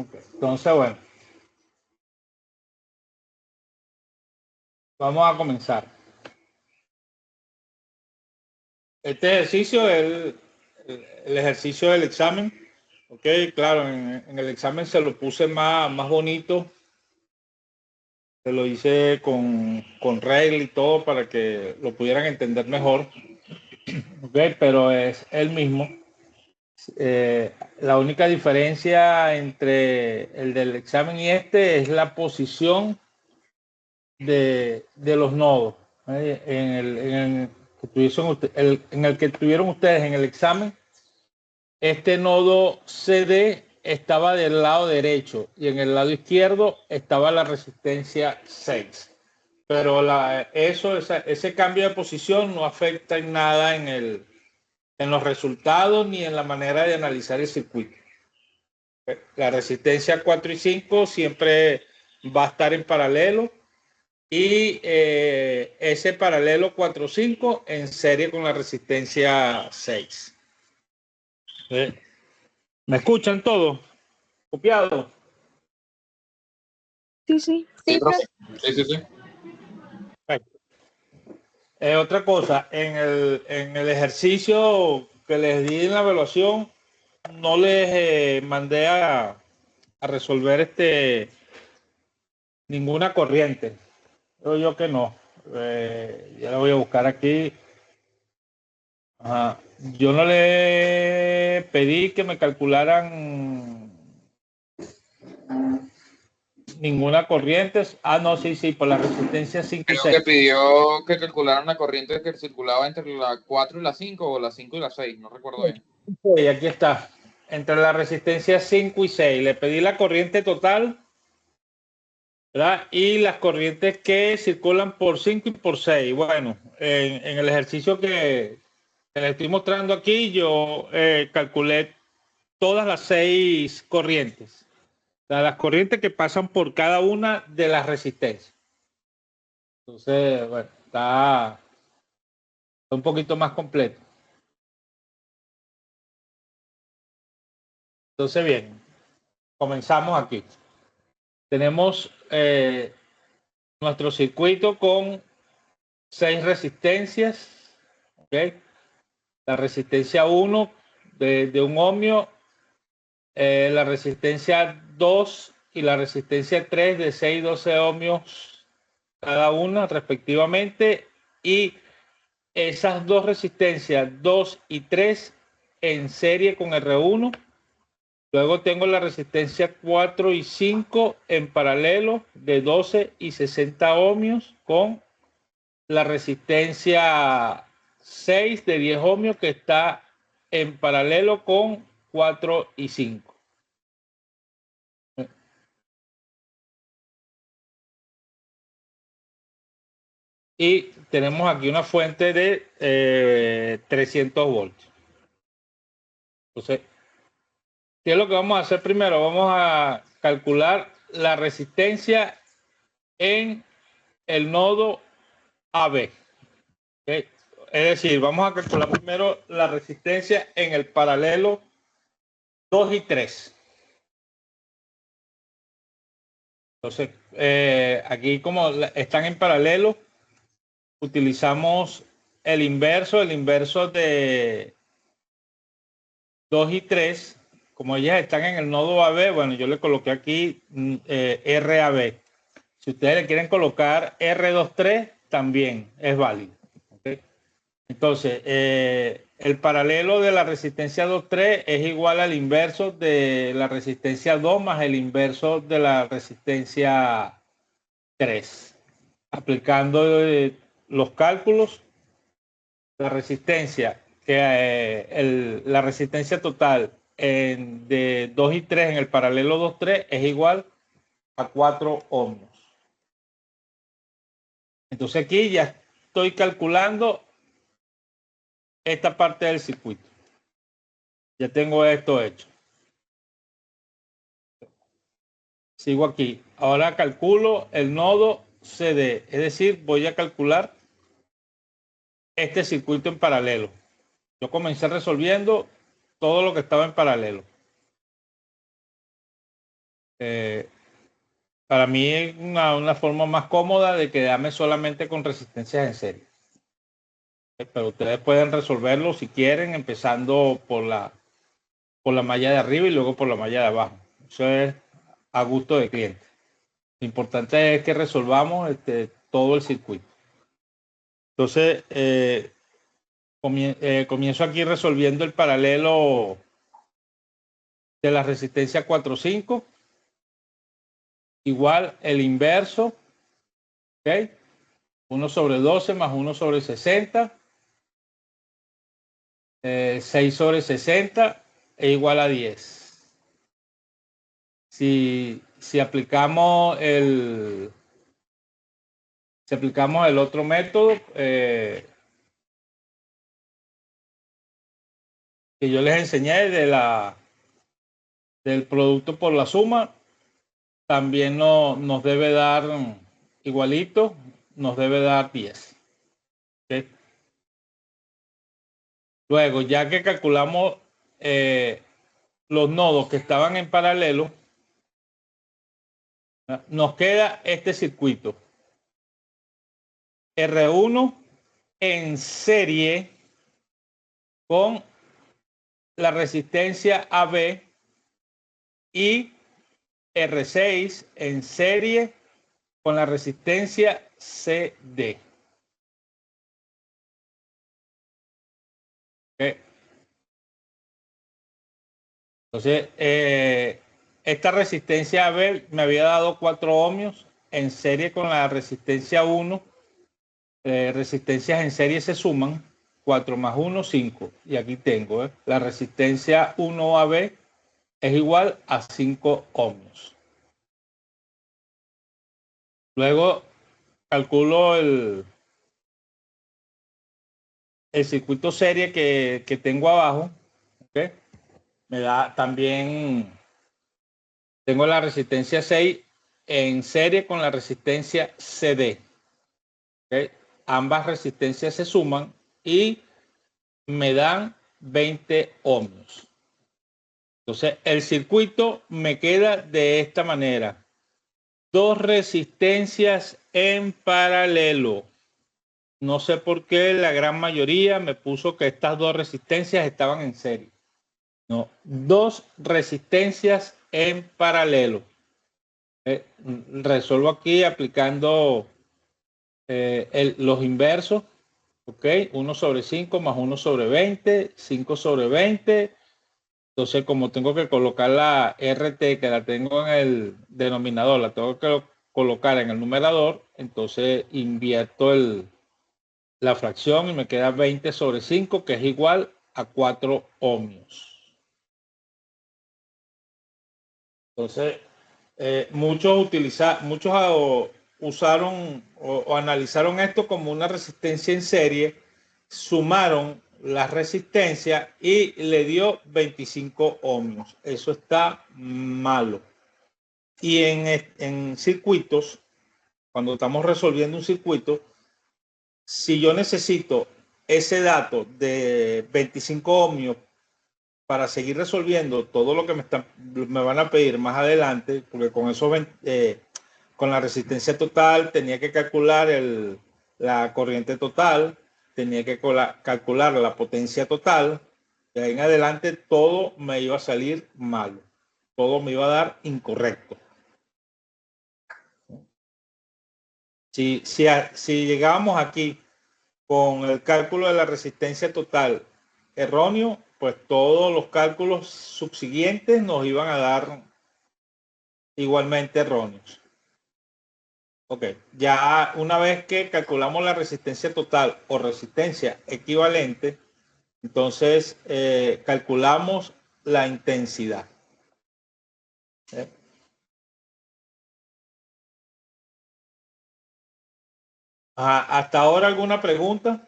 Ok. Entonces, bueno, vamos a comenzar. Este ejercicio es el ejercicio del examen. Ok, claro, en el examen se lo puse más bonito. Se lo hice con regla y todo para que lo pudieran entender mejor. Ok, pero es el mismo. La única diferencia entre el del examen y este es la posición de los nodos. En el que tuvieron ustedes en el examen, este nodo CD estaba del lado derecho y en el lado izquierdo estaba la resistencia 6. Pero ese cambio de posición no afecta en nada en los resultados ni en la manera de analizar el circuito. La resistencia 4 y 5 siempre va a estar en paralelo y ese paralelo 4-5 en serie con la resistencia 6. ¿Me escuchan todos? ¿Copiado? Sí, sí. Sí, profe. Sí. Otra cosa, en el ejercicio que les di en la evaluación, no les mandé a resolver ninguna corriente. Yo que no. Ya la voy a buscar aquí. Ajá. Yo no le pedí que me calcularan ninguna corriente. No, sí, por la resistencia 5 y Creo 6. que pidió que calcularan la corriente que circulaba entre la 4 y la 5 o la 5 y la 6, no recuerdo bien. Y aquí está. Entre la resistencia 5 y 6. Le pedí la corriente total, ¿verdad? Y las corrientes que circulan por 5 y por 6. Bueno, en el ejercicio que les estoy mostrando aquí, yo calculé todas las 6 corrientes. O sea, las corrientes que pasan por cada una de las resistencias. Entonces, bueno, está un poquito más completo. Entonces, bien, comenzamos aquí. Tenemos nuestro circuito con 6 resistencias. ¿Okay? La resistencia 1 de 1 ohmio, la resistencia 2 y la resistencia 3 de 6 y 12 ohmios cada una respectivamente, y esas dos resistencias 2 y 3 en serie con R1. Luego tengo la resistencia 4 y 5 en paralelo de 12 y 60 ohmios con la resistencia 6 de 10 ohmios que está en paralelo con 4 y 5. Y tenemos aquí una fuente de 300 voltios. Entonces, ¿qué es lo que vamos a hacer primero? Vamos a calcular la resistencia en el nodo AB. ¿Okay? Es decir, vamos a calcular primero la resistencia en el paralelo 2 y 3. Entonces, aquí como están en paralelo, utilizamos el inverso de 2 y 3. Como ellas están en el nodo AB, bueno, yo le coloqué aquí RAB. Si ustedes le quieren colocar R23, también es válido. ¿Okay? Entonces, el paralelo de la resistencia 2,3 es igual al inverso de la resistencia 2 más el inverso de la resistencia 3. Aplicando los cálculos, la resistencia, la resistencia total de 2 y 3 en el paralelo 2,3 es igual a 4 ohmios. Entonces aquí ya estoy calculando esta parte del circuito. Ya tengo esto hecho. Sigo aquí. Ahora calculo el nodo CD. Es decir, voy a calcular este circuito en paralelo. Yo comencé resolviendo todo lo que estaba en paralelo. Para mí es una forma más cómoda de quedarme solamente con resistencias en serie. Pero ustedes pueden resolverlo si quieren, empezando por la malla de arriba y luego por la malla de abajo. Eso es a gusto del cliente. Lo importante es que resolvamos todo el circuito. Entonces, comienzo aquí resolviendo el paralelo de la resistencia 4.5. Igual el inverso, ¿ok? 1 sobre 12 más 1 sobre 60. 6 sobre 60 es igual a 10. Si aplicamos el otro método que yo les enseñé del producto por la suma, también nos debe dar igualito, nos debe dar 10. ¿Okay? Luego, ya que calculamos los nodos que estaban en paralelo, nos queda este circuito. R1 en serie con la resistencia AB y R6 en serie con la resistencia CD. ¿Okay? Entonces, esta resistencia AB me había dado 4 ohmios en serie con la resistencia 1. Resistencias en serie se suman 4 más 1, 5. Y aquí tengo la resistencia 1AB es igual a 5 ohmios. Luego calculo el circuito serie que tengo abajo. ¿Okay? Me da también, tengo la resistencia 6 en serie con la resistencia CD. ¿Okay? Ambas resistencias se suman y me dan 20 ohmios. Entonces, el circuito me queda de esta manera. 2 resistencias en paralelo. No sé por qué la gran mayoría me puso que estas 2 resistencias estaban en serie. No, 2 resistencias en paralelo. Resuelvo aquí aplicando los inversos. ¿Ok? 1 sobre 5 más 1 sobre 20, 5 sobre 20. Entonces, como tengo que colocar la RT, que la tengo en el denominador, la tengo que colocar en el numerador, entonces invierto la fracción y me queda 20 sobre 5, que es igual a 4 ohmios. Entonces, muchos usaron o analizaron esto como una resistencia en serie, sumaron las resistencias y le dio 25 ohmios. Eso está malo. Y en circuitos, cuando estamos resolviendo un circuito, si yo necesito ese dato de 25 ohmios para seguir resolviendo todo lo que me van a pedir más adelante, porque con eso con la resistencia total tenía que calcular la corriente total, tenía que calcular la potencia total, y ahí en adelante todo me iba a salir malo, todo me iba a dar incorrecto. Si llegábamos aquí con el cálculo de la resistencia total erróneo, pues todos los cálculos subsiguientes nos iban a dar igualmente erróneos. Ok, ya una vez que calculamos la resistencia total o resistencia equivalente, entonces calculamos la intensidad. ¿Hasta ahora alguna pregunta?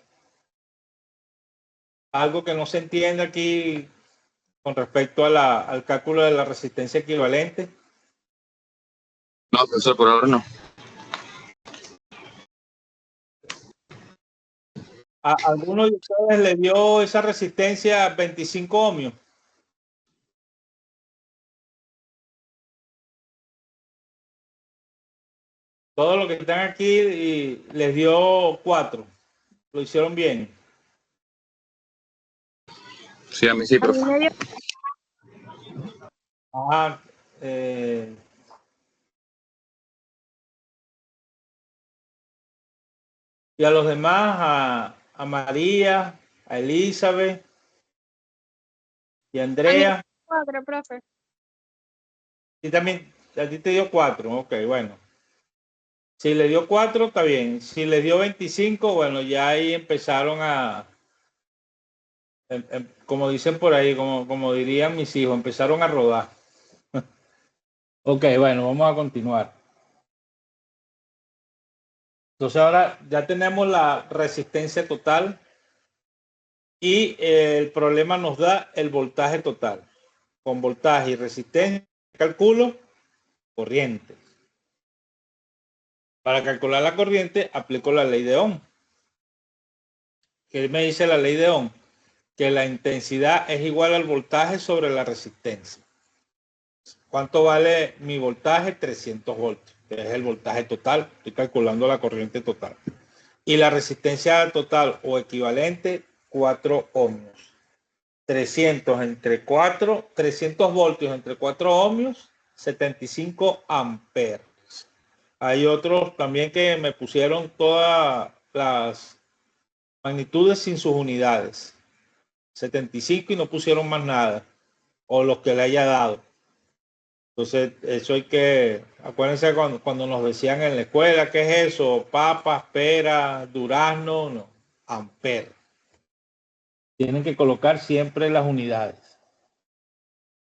¿Algo que no se entiende aquí con respecto al cálculo de la resistencia equivalente? No, profesor, por ahora no. ¿A alguno de ustedes le dio esa resistencia 25 ohmios? Todos los que están aquí y les dio 4. Lo hicieron bien. Sí, a mí sí, A mí profe. me dio Ah, y a los demás, a María, a Elizabeth y a a mí Andrea. 4, profe. Y también a ti te dio 4. Ok, bueno. Si le dio 4, está bien. Si le dio 25, bueno, ya ahí empezaron a, como dicen por ahí, como dirían mis hijos, empezaron a rodar. Ok, bueno, vamos a continuar. Entonces ahora ya tenemos la resistencia total y el problema nos da el voltaje total. Con voltaje y resistencia calculo corriente. Para calcular la corriente aplico la ley de Ohm. ¿Qué me dice la ley de Ohm? Que la intensidad es igual al voltaje sobre la resistencia. ¿Cuánto vale mi voltaje? 300 voltios, que es el voltaje total. Estoy calculando la corriente total. Y la resistencia total o equivalente, 4 ohmios. 300 entre 4, 300 voltios entre 4 ohmios, 75 amperes. Hay otros también que me pusieron todas las magnitudes sin sus unidades. 75 y no pusieron más nada. O los que le haya dado. Entonces, eso hay que, acuérdense cuando nos decían en la escuela, ¿qué es eso? Papas, peras, durazno, no, amper. Tienen que colocar siempre las unidades.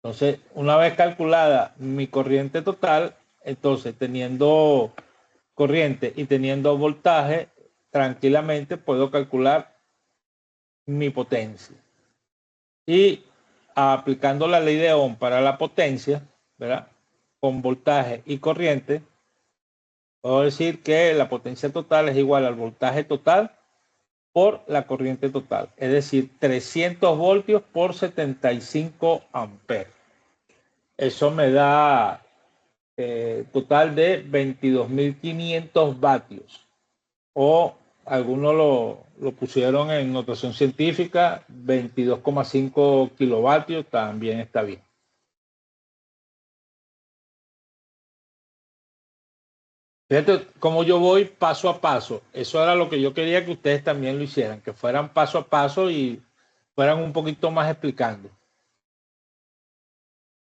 Entonces, una vez calculada mi corriente total, entonces teniendo corriente y teniendo voltaje, tranquilamente puedo calcular mi potencia. Y aplicando la ley de Ohm para la potencia, ¿verdad? Con voltaje y corriente, puedo decir que la potencia total es igual al voltaje total por la corriente total. Es decir, 300 voltios por 75 amperes. Eso me da total de 22.500 vatios. O algunos lo pusieron en notación científica, 22,5 kilovatios, también está bien. Fíjate cómo yo voy paso a paso. Eso era lo que yo quería que ustedes también lo hicieran, que fueran paso a paso y fueran un poquito más explicando.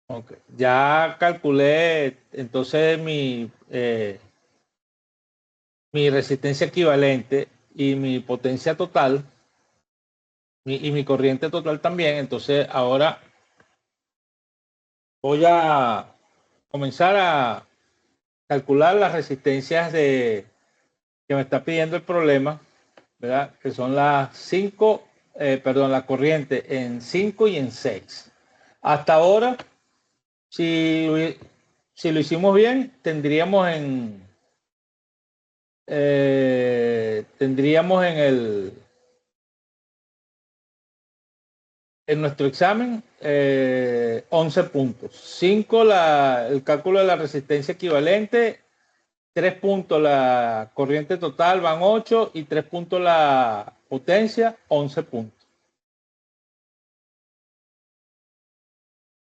Okay. Ya calculé entonces mi resistencia equivalente y mi potencia total y mi corriente total también. Entonces ahora voy a comenzar a calcular las resistencias que me está pidiendo el problema, ¿verdad? Que son las 5, la corriente en 5 y en 6. Hasta ahora, si lo hicimos bien, tendríamos en nuestro examen 11 puntos. 5 el cálculo de la resistencia equivalente, 3 puntos la corriente total, van 8, y 3 puntos la potencia, 11 puntos.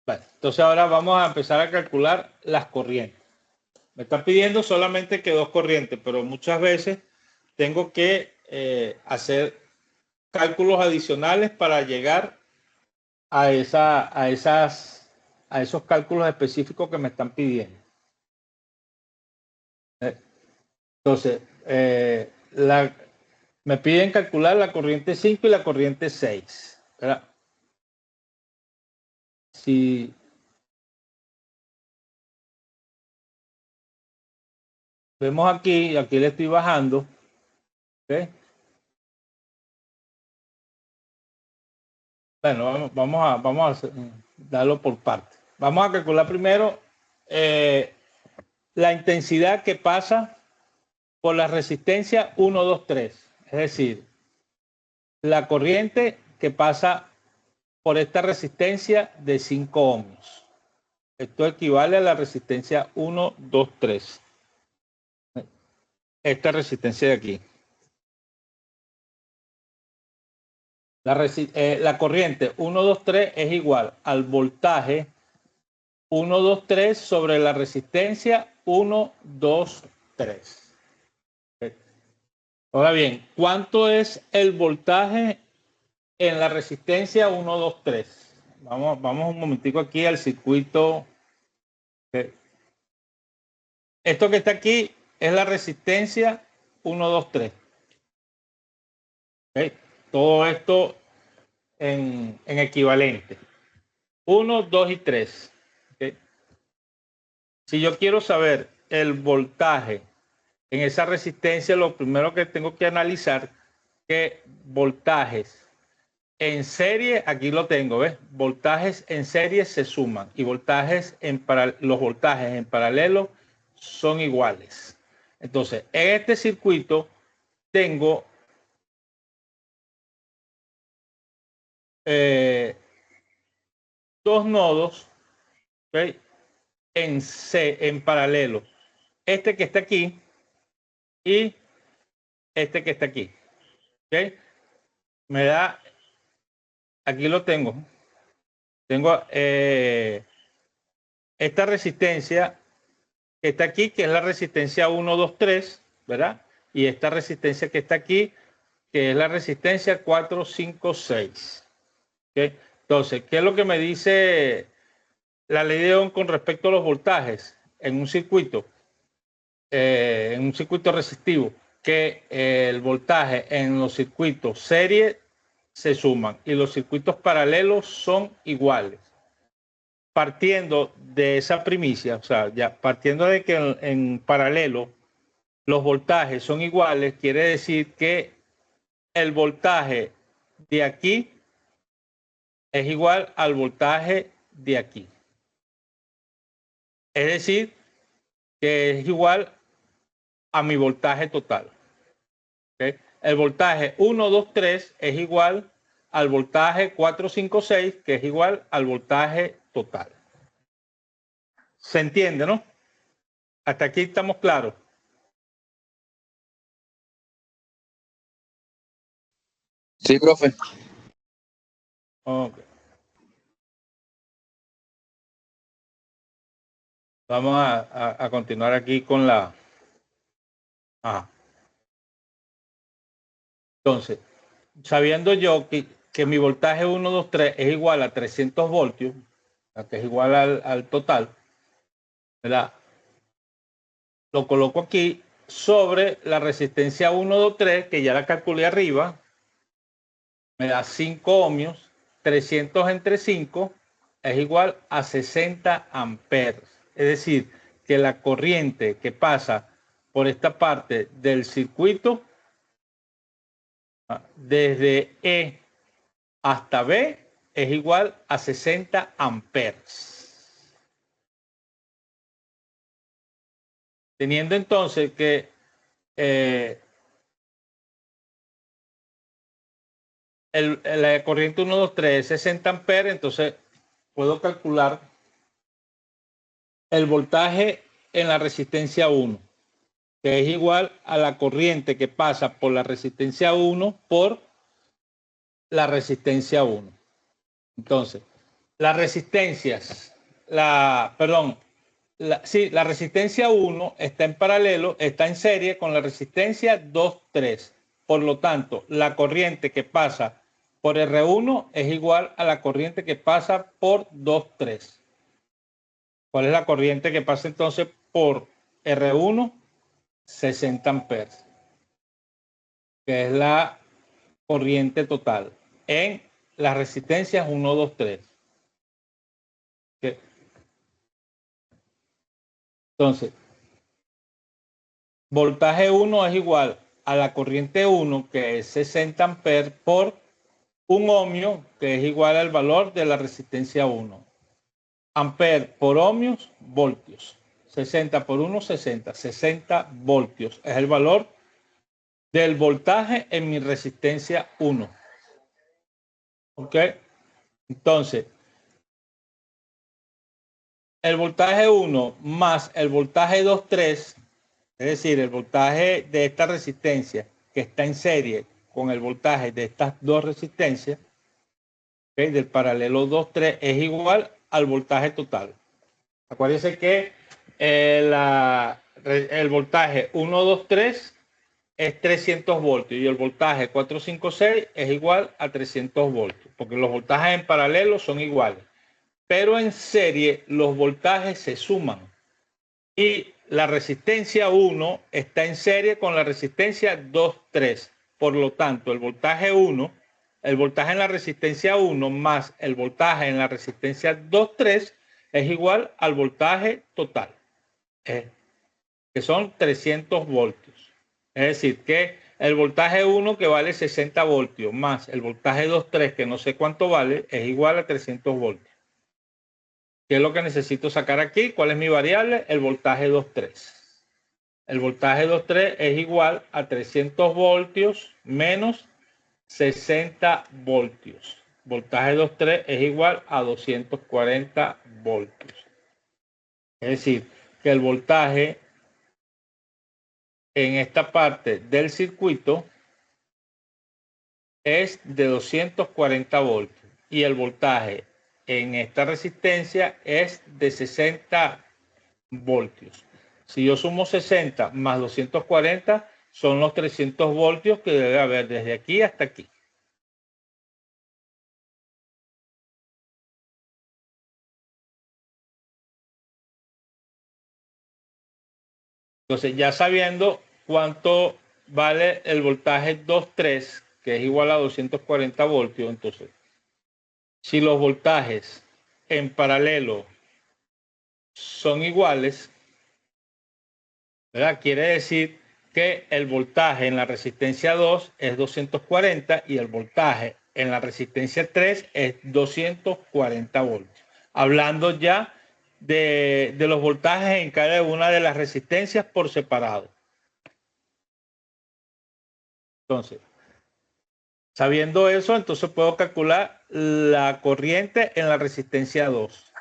Vale, entonces ahora vamos a empezar a calcular las corrientes. Me están pidiendo solamente que 2 corrientes, pero muchas veces tengo que hacer cálculos adicionales para llegar a esos cálculos específicos que me están pidiendo. Entonces, me piden calcular la corriente 5 y la corriente 6. ¿Verdad? Si vemos aquí le estoy bajando. ¿Okay? Bueno, vamos a darlo por partes. Vamos a calcular primero la intensidad que pasa por la resistencia 1, 2, 3. Es decir, la corriente que pasa por esta resistencia de 5 ohmios. Esto equivale a la resistencia 1, 2, 3. esta resistencia de aquí. La corriente 1, 2, 3 es igual al voltaje 1, 2, 3 sobre la resistencia 1, 2, 3. Ahora bien, ¿cuánto es el voltaje en la resistencia 1, 2, 3? Vamos un momentico aquí al circuito. Esto que está aquí es la resistencia 1, 2, 3. ¿Okay? Todo esto en equivalente. 1, 2 y 3. ¿Okay? Si yo quiero saber el voltaje en esa resistencia, lo primero que tengo que analizar que voltajes en serie, aquí lo tengo, ¿ves? Voltajes en serie se suman y voltajes los voltajes en paralelo son iguales. Entonces, en este circuito tengo dos nodos, ¿okay? en paralelo. Este que está aquí y este que está aquí. ¿Okay? Me da, aquí lo tengo. Tengo esta resistencia que está aquí, que es la resistencia 1, 2, 3, ¿verdad? Y esta resistencia que está aquí, que es la resistencia 4, 5, 6. ¿Okay? Entonces, ¿qué es lo que me dice la ley de Ohm con respecto a los voltajes en un circuito resistivo? Que el voltaje en los circuitos serie se suman y los circuitos paralelos son iguales. Partiendo de esa primicia, o sea, ya partiendo de que en paralelo los voltajes son iguales, quiere decir que el voltaje de aquí es igual al voltaje de aquí. Es decir, que es igual a mi voltaje total. ¿Okay? El voltaje 1, 2, 3 es igual al voltaje 4, 5, 6, que es igual al voltaje total. ¿Se entiende, no? Hasta aquí estamos claros. Sí, profe. Okay. Vamos a continuar aquí con la... Ajá. Entonces, sabiendo yo que mi voltaje 1, 2, 3 es igual a 300 voltios, que es igual al total, ¿verdad? Lo coloco aquí sobre la resistencia 1, 2, 3, que ya la calculé arriba, me da 5 ohmios, 300 entre 5 es igual a 60 amperes. Es decir, que la corriente que pasa por esta parte del circuito, desde E hasta B, es igual a 60 amperes. Teniendo entonces que la corriente 1, 2, 3 es 60 amperes, entonces puedo calcular el voltaje en la resistencia 1, que es igual a la corriente que pasa por la resistencia 1 por la resistencia 1. Entonces, las resistencias, la resistencia 1 está en paralelo, está en serie con la resistencia 2, 3. Por lo tanto, la corriente que pasa por R1 es igual a la corriente que pasa por 2, 3. ¿Cuál es la corriente que pasa entonces por R1? 60 amperes, que es la corriente total en las resistencias 1, 2, 3. Entonces, voltaje 1 es igual a la corriente 1, que es 60 amperes, por un ohmio, que es igual al valor de la resistencia 1. Amper por ohmios, voltios. 60 por 1, 60. 60 voltios es el valor del voltaje en mi resistencia 1. ¿Ok? Entonces, el voltaje 1 más el voltaje 2, 3 Es decir, el voltaje de esta resistencia que está en serie con el voltaje de estas dos resistencias, ¿okay?, del paralelo 2, 3, es igual al voltaje total. Acuérdense que el voltaje 1, 2, 3 es 300 voltios y el voltaje 4, 5, 6 es igual a 300 voltios, porque los voltajes en paralelo son iguales. Pero en serie los voltajes se suman y la resistencia 1 está en serie con la resistencia 2, 3. Por lo tanto, el voltaje 1, el voltaje en la resistencia 1 más el voltaje en la resistencia 2, 3 es igual al voltaje total, que son 300 voltios. Es decir, que el voltaje 1, que vale 60 voltios, más el voltaje 2, 3, que no sé cuánto vale, es igual a 300 voltios. ¿Qué es lo que necesito sacar aquí? ¿Cuál es mi variable? El voltaje 2, 3. El voltaje 2, 3 es igual a 300 voltios menos 60 voltios. Voltaje 2, 3 es igual a 240 voltios. Es decir, que el voltaje en esta parte del circuito es de 240 voltios y el voltaje en esta resistencia es de 60 voltios. Si yo sumo 60 más 240, son los 300 voltios que debe haber desde aquí hasta aquí. Entonces, ya sabiendo cuánto vale el voltaje 2,3, que es igual a 240 voltios, entonces, si los voltajes en paralelo son iguales, ¿verdad? Quiere decir que el voltaje en la resistencia 2 es 240 y el voltaje en la resistencia 3 es 240 voltios. Hablando ya de los voltajes en cada una de las resistencias por separado. Entonces, sabiendo eso, entonces puedo calcular la corriente en la resistencia 2,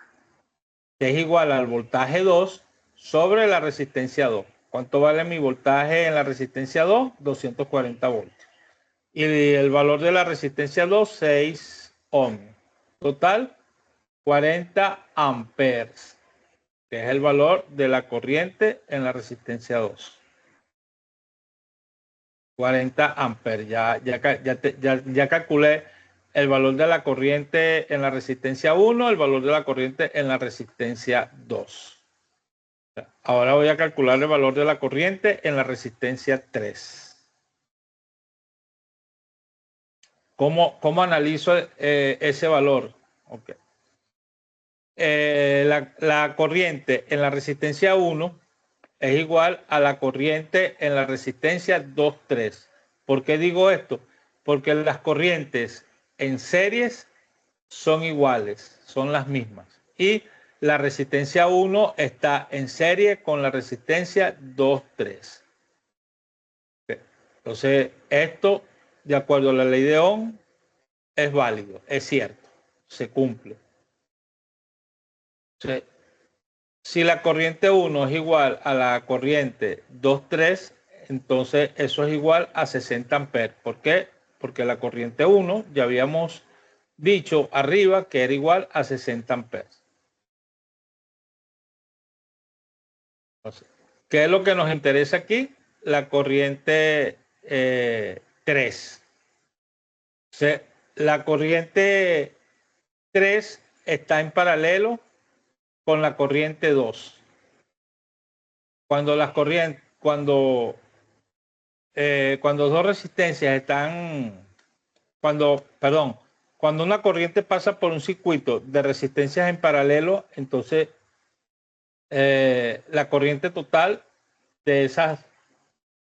que es igual al voltaje 2 sobre la resistencia 2. ¿Cuánto vale mi voltaje en la resistencia 2? 240 voltios. Y el valor de la resistencia 2, 6 ohms. Total, 40 amperes, que es el valor de la corriente en la resistencia 2. 40 amperes. Ya calculé el valor de la corriente en la resistencia 1, el valor de la corriente en la resistencia 2. Ahora voy a calcular el valor de la corriente en la resistencia 3. ¿Cómo analizo ese valor? Okay. La corriente en la resistencia 1 es igual a la corriente en la resistencia 2,3. ¿Por qué digo esto? Porque las corrientes en series son iguales, son las mismas. Y la resistencia 1 está en serie con la resistencia 2,3. Entonces, esto, de acuerdo a la ley de Ohm, es válido, es cierto, se cumple. Entonces, si la corriente 1 es igual a la corriente 2,3, entonces eso es igual a 60 amperes. ¿Por qué? Porque la corriente 1 ya habíamos dicho arriba que era igual a 60 amperes. Entonces, ¿qué es lo que nos interesa aquí? La corriente 3. O sea, la corriente 3 está en paralelo con la corriente 2. Cuando las corrientes, cuando dos resistencias están, cuando una corriente pasa por un circuito de resistencias en paralelo, entonces la corriente total de esas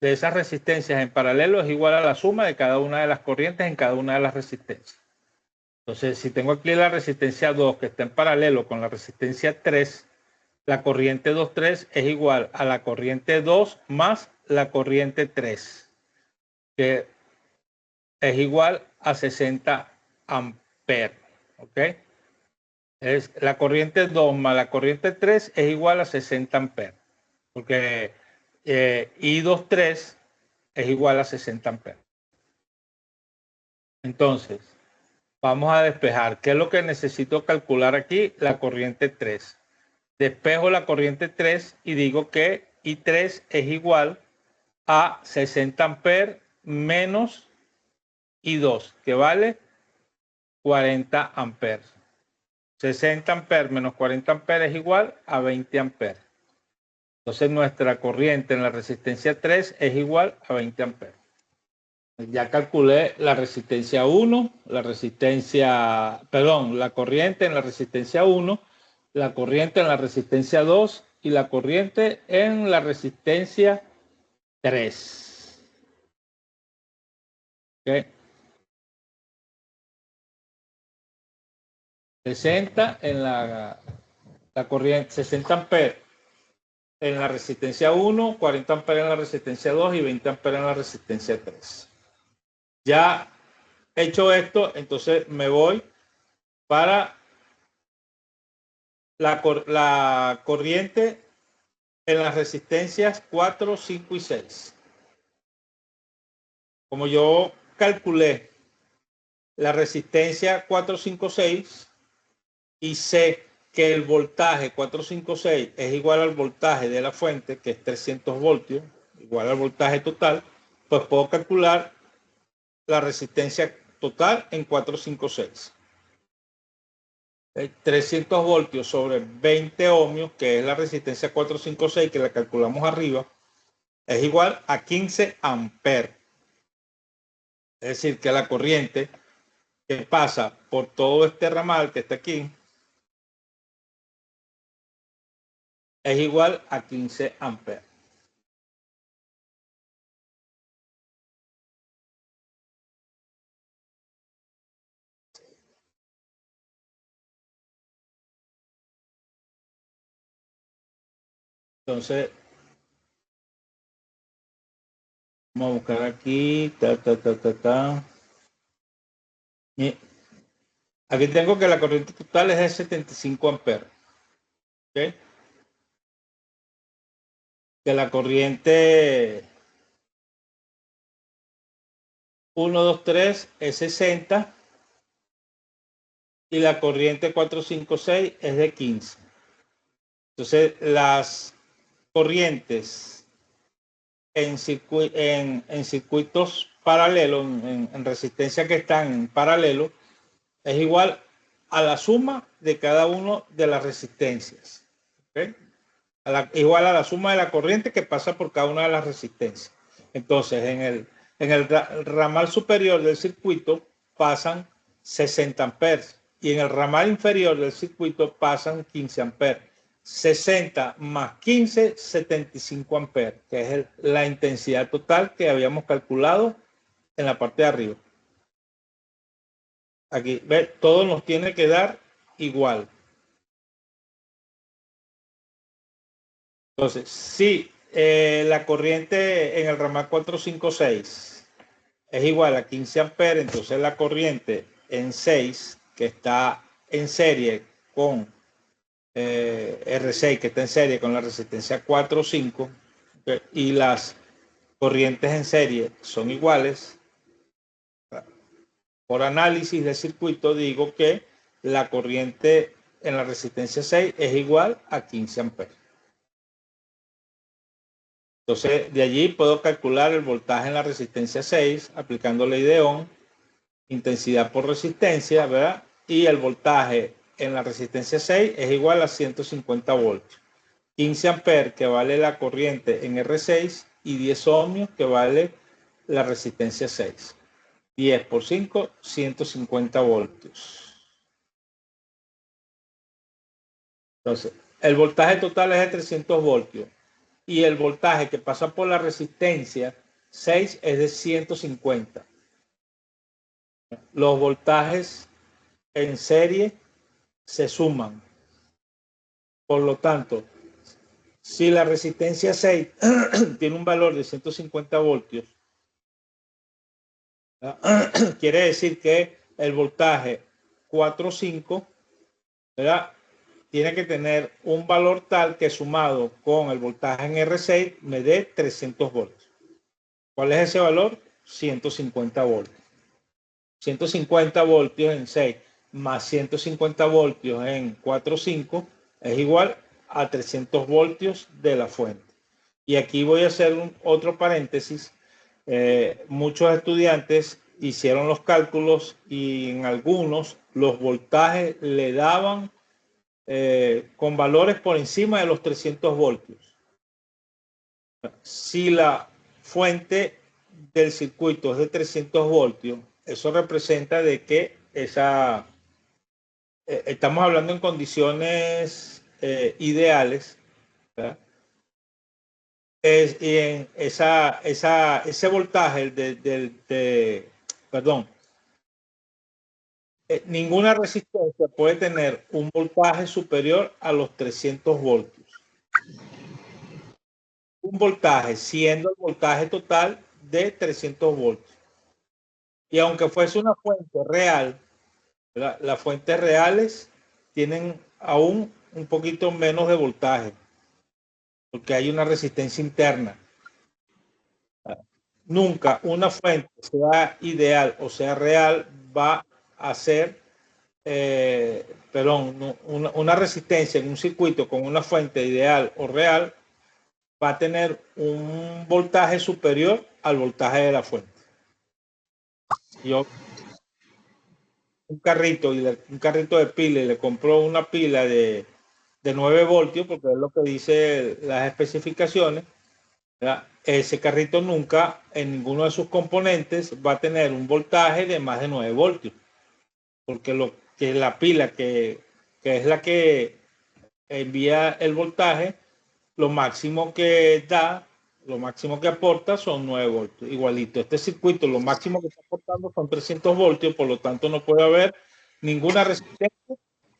resistencias en paralelo es igual a la suma de cada una de las corrientes en cada una de las resistencias. Entonces, si tengo aquí la resistencia 2 que está en paralelo con la resistencia 3, la corriente 2,3 es igual a la corriente 2 más la corriente 3, que es igual a 60 amperes. ¿Ok? Es la corriente 2 más la corriente 3 es igual a 60 amperes. Porque I23 es igual a 60 amperes. Entonces, vamos a despejar. ¿Qué es lo que necesito calcular aquí? La corriente 3. Despejo la corriente 3 y digo que I3 es igual a 60 amperes menos I2, que vale 40 amperes. 60 amperes menos 40 amperes es igual a 20 amperes. Entonces nuestra corriente en la resistencia 3 es igual a 20 amperes. Ya calculé la resistencia 1, la corriente en la resistencia 1, la corriente en la resistencia 2 y la corriente en la resistencia 3. ¿Okay? 60 en la corriente, 60 amperes en la resistencia 1, 40 amperes en la resistencia 2 y 20 amperes en la resistencia 3. Ya hecho esto, entonces me voy para la corriente en las resistencias 4, 5 y 6. Como yo calculé la resistencia 4, 5, 6 y sé que el voltaje 4, 5, 6 es igual al voltaje de la fuente, que es 300 voltios, igual al voltaje total, pues puedo calcular la resistencia total en 4, 5, 6. 300 voltios sobre 20 ohmios, que es la resistencia 456, que la calculamos arriba, es igual a 15 amperes. Es decir, que la corriente que pasa por todo este ramal que está aquí es igual a 15 amperes. Entonces, vamos a buscar aquí. Y aquí tengo que la corriente total es de 75 amperes. ¿Okay? Que la corriente 1, 2, 3 es 60 y la corriente 4, 5, 6 es de 15. Entonces, las corrientes en circuitos paralelos, en resistencia que están en paralelo, es igual a la suma de cada uno de las resistencias. ¿Okay? Igual a la suma de la corriente que pasa por cada una de las resistencias. Entonces, en el ramal superior del circuito pasan 60 amperes y en el ramal inferior del circuito pasan 15 amperes. 60 más 15, 75 amperes, que es la intensidad total que habíamos calculado en la parte de arriba. Aquí, ¿ves? Todo nos tiene que dar igual. Entonces, si la corriente en el ramal 456 es igual a 15 amperes, entonces la corriente en 6, que está en serie con R6, que está en serie con la resistencia 4 o 5, y las corrientes en serie son iguales, por análisis de circuito digo que la corriente en la resistencia 6 es igual a 15 amperes. Entonces, de allí puedo calcular el voltaje en la resistencia 6 aplicando ley de Ohm, intensidad por resistencia, ¿verdad? Y el voltaje en la resistencia 6 es igual a 150 voltios. 15 amperes que vale la corriente en R6 y 10 ohmios que vale la resistencia 6. 10 por 5, 150 voltios. Entonces, el voltaje total es de 300 voltios y el voltaje que pasa por la resistencia 6 es de 150. Los voltajes en serie se suman. Por lo tanto, si la resistencia 6 tiene un valor de 150 voltios, quiere decir que el voltaje 4,5, ¿verdad?, tiene que tener un valor tal que sumado con el voltaje en R6 me dé 300 voltios. ¿Cuál es ese valor? 150 voltios. 150 voltios en 6 más 150 voltios en 4 o 5 es igual a 300 voltios de la fuente. Y aquí voy a hacer otro paréntesis. Muchos estudiantes hicieron los cálculos y en algunos los voltajes le daban con valores por encima de los 300 voltios. Si la fuente del circuito es de 300 voltios, eso representa de que estamos hablando en condiciones ideales, ¿verdad? Y en ese voltaje perdón, ninguna resistencia puede tener un voltaje superior a los 300 voltios. Un voltaje siendo el voltaje total de 300 voltios. Y aunque fuese una fuente real, ¿verdad? Las fuentes reales tienen aún un poquito menos de voltaje, porque hay una resistencia interna. Nunca una fuente, sea ideal o sea real, va a ser, una resistencia en un circuito con una fuente ideal o real va a tener un voltaje superior al voltaje de la fuente. Yo un carrito de pila y le compró una pila de 9 voltios, porque es lo que dice las especificaciones, ¿verdad? Ese carrito nunca en ninguno de sus componentes va a tener un voltaje de más de 9 voltios, porque lo que la pila que es la que envía el voltaje, lo máximo que da, lo máximo que aporta son 9 voltios. Igualito, este circuito lo máximo que está aportando son 300 voltios, por lo tanto no puede haber ninguna resistencia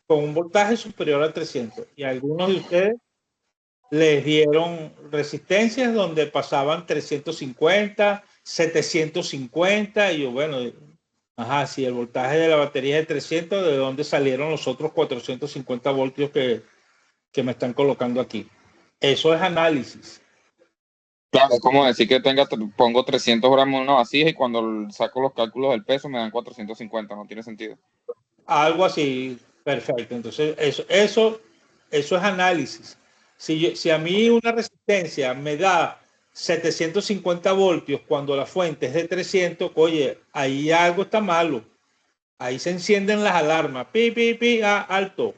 con un voltaje superior a 300. Y algunos de ustedes les dieron resistencias donde pasaban 350, 750, y yo, bueno, ajá, si el voltaje de la batería es de 300, ¿de dónde salieron los otros 450 voltios que me están colocando aquí? Eso es análisis. Claro, es como decir que pongo 300 gramos en una vasija y cuando saco los cálculos del peso me dan 450, no tiene sentido. Algo así, perfecto. Entonces, eso es análisis. Si a mí una resistencia me da 750 voltios cuando la fuente es de 300, oye, ahí algo está malo. Ahí se encienden las alarmas. Alto.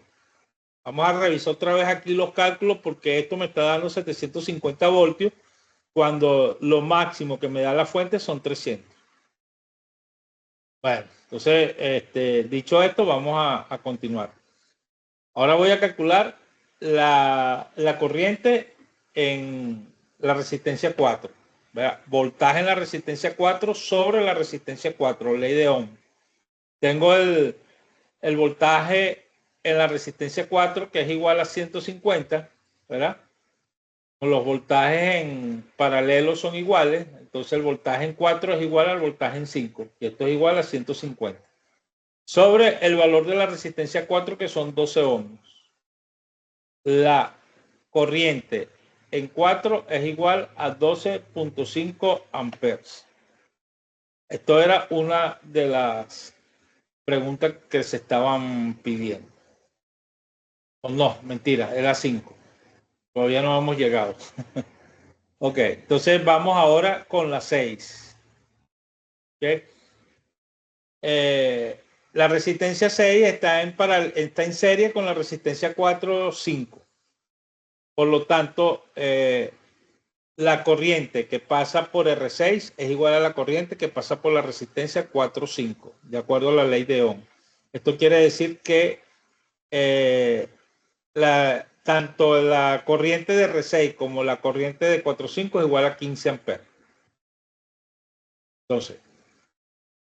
Vamos a revisar otra vez aquí los cálculos porque esto me está dando 750 voltios cuando lo máximo que me da la fuente son 300. Bueno, entonces, dicho esto, vamos a continuar. Ahora voy a calcular la corriente en la resistencia 4. ¿Verdad? Voltaje en la resistencia 4 sobre la resistencia 4, ley de Ohm. Tengo el voltaje en la resistencia 4, que es igual a 150, ¿verdad? Los voltajes en paralelo son iguales, entonces el voltaje en 4 es igual al voltaje en 5, y esto es igual a 150. Sobre el valor de la resistencia 4, que son 12 ohms. La corriente en 4 es igual a 12.5 amperes. Esto era una de las preguntas que se estaban pidiendo. O no, mentira, era 5. Todavía no hemos llegado. Ok, entonces vamos ahora con la 6. Okay. La resistencia 6 está en serie con la resistencia 4, 5. Por lo tanto, la corriente que pasa por R6 es igual a la corriente que pasa por la resistencia 4,5, de acuerdo a la ley de Ohm. Esto quiere decir que tanto la corriente de R6 como la corriente de 4,5 es igual a 15 amperes. Entonces,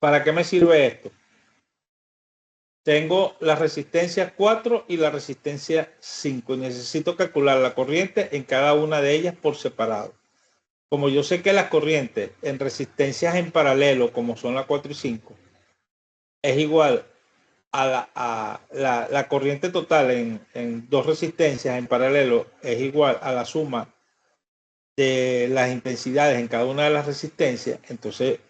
¿para qué me sirve esto? Tengo la resistencia 4 y la resistencia 5 y necesito calcular la corriente en cada una de ellas por separado. Como yo sé que las corrientes en resistencias en paralelo, como son la 4 y 5, es igual la corriente total en dos resistencias en paralelo es igual a la suma de las intensidades en cada una de las resistencias, entonces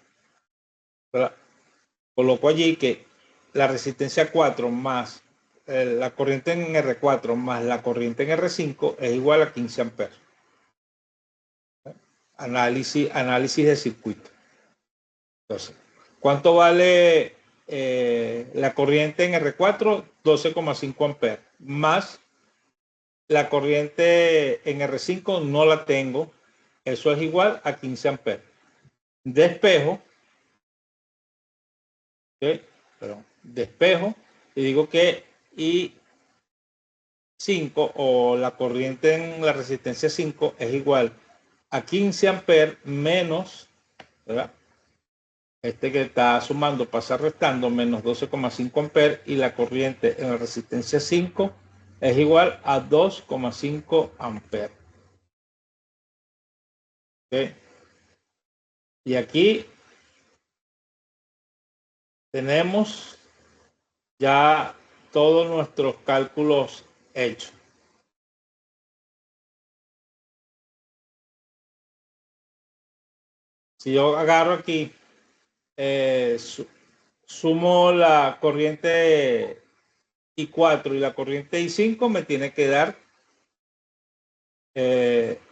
coloco allí que la resistencia 4 más la corriente en R4 más la corriente en R5 es igual a 15 amperes. Análisis de circuito. Entonces, ¿cuánto vale la corriente en R4? 12,5 amperes. Más la corriente en R5 no la tengo. Eso es igual a 15 amperes. Despejo. ¿Okay? Perdón, despejo. Y digo que I5 o la corriente en la resistencia 5 es igual a 15 amperes menos, ¿verdad? Este que está sumando pasa restando, menos 12,5 amperes, y la corriente en la resistencia 5 es igual a 2,5 amperes. ¿Okay? Y aquí tenemos ya todos nuestros cálculos hechos. Si yo agarro aquí, sumo la corriente I4 y la corriente I5, me tiene que dar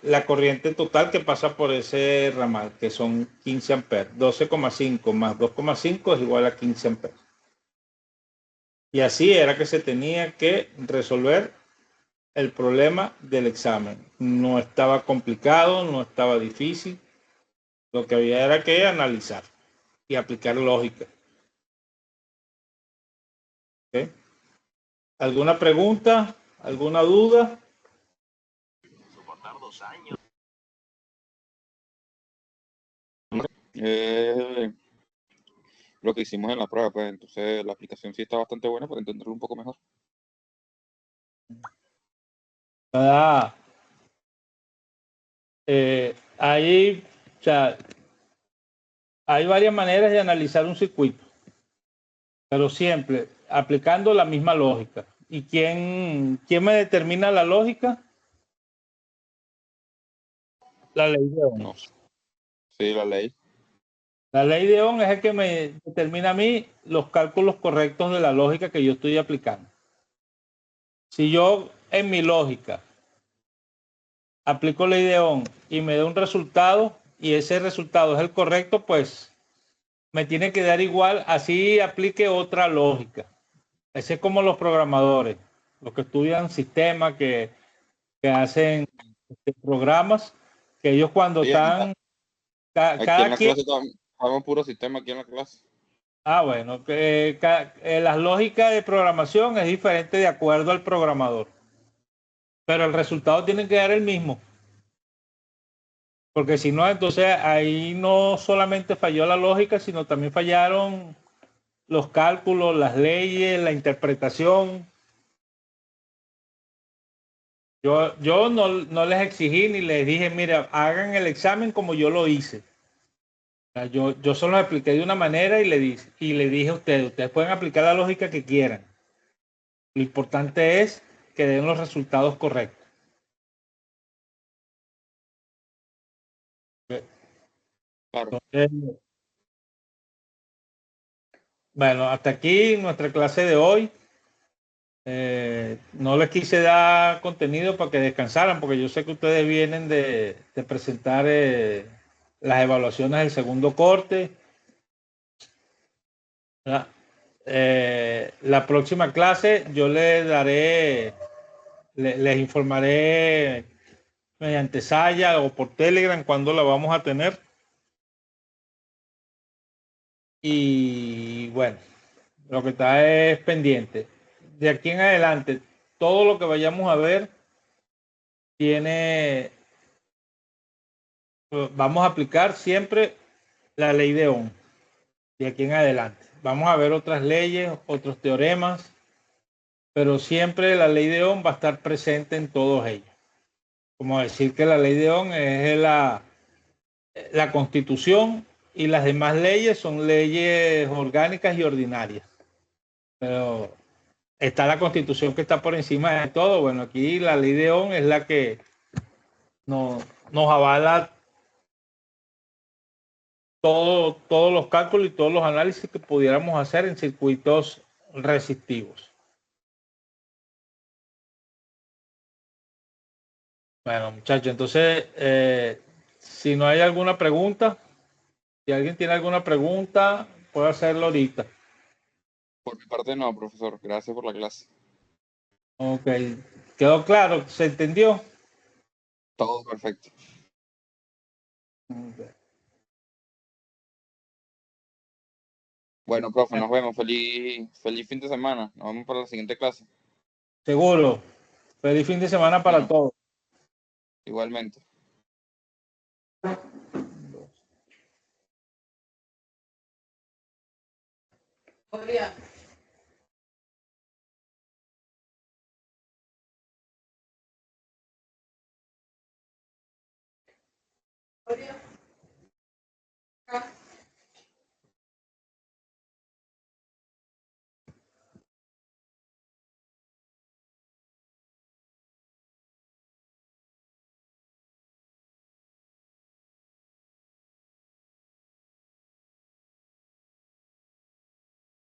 la corriente total que pasa por ese ramal, que son 15 amperes. 12,5 más 2,5 es igual a 15 amperes. Y así era que se tenía que resolver el problema del examen. No estaba complicado, no estaba difícil. Lo que había era que analizar y aplicar lógica. ¿Okay? ¿Alguna pregunta? ¿Alguna duda? Lo que hicimos en la prueba, pues entonces la aplicación sí está bastante buena para entenderlo un poco mejor. Ahí, o sea, hay varias maneras de analizar un circuito, pero siempre aplicando la misma lógica. ¿Y quién me determina la lógica? La ley de Ohm. No. Sí, la ley. La ley de Ohm es el que me determina a mí los cálculos correctos de la lógica que yo estoy aplicando. Si yo en mi lógica aplico ley de Ohm y me da un resultado y ese resultado es el correcto, pues me tiene que dar igual, así aplique otra lógica. Ese es como los programadores, los que estudian sistemas, que hacen programas, que ellos cuando Sí, están, aquí en cada la quien, clase estamos puro sistema aquí en la clase. bueno, que las lógicas de programación es diferente de acuerdo al programador, pero el resultado tiene que dar el mismo, porque si no, entonces ahí no solamente falló la lógica, sino también fallaron los cálculos, las leyes, la interpretación. Yo no les exigí ni les dije, mira, hagan el examen como yo lo hice. O sea, yo solo expliqué de una manera y le dije a ustedes pueden aplicar la lógica que quieran. Lo importante es que den los resultados correctos. Claro. Entonces, bueno, hasta aquí nuestra clase de hoy. No les quise dar contenido para que descansaran, porque yo sé que ustedes vienen de presentar las evaluaciones del segundo corte. La próxima clase yo les informaré mediante Saya o por Telegram cuando la vamos a tener. Y bueno, lo que está es pendiente. De aquí en adelante, todo lo que vayamos a ver vamos a aplicar siempre la ley de Ohm. De aquí en adelante. Vamos a ver otras leyes, otros teoremas, pero siempre la ley de Ohm va a estar presente en todos ellos. Como decir que la ley de Ohm es la Constitución y las demás leyes son leyes orgánicas y ordinarias. pero está la Constitución que está por encima de todo. Bueno, aquí la ley de Ohm es la que nos avala todos los cálculos y todos los análisis que pudiéramos hacer en circuitos resistivos. Bueno, muchachos, entonces, si no hay alguna pregunta, si alguien tiene alguna pregunta, puede hacerlo ahorita. Por mi parte no, profesor. Gracias por la clase. Ok, quedó claro, ¿se entendió? Todo perfecto. Okay. Bueno, profe, nos vemos. Feliz fin de semana. Nos vemos para la siguiente clase. Seguro. Feliz fin de semana para Bueno, todos. igualmente.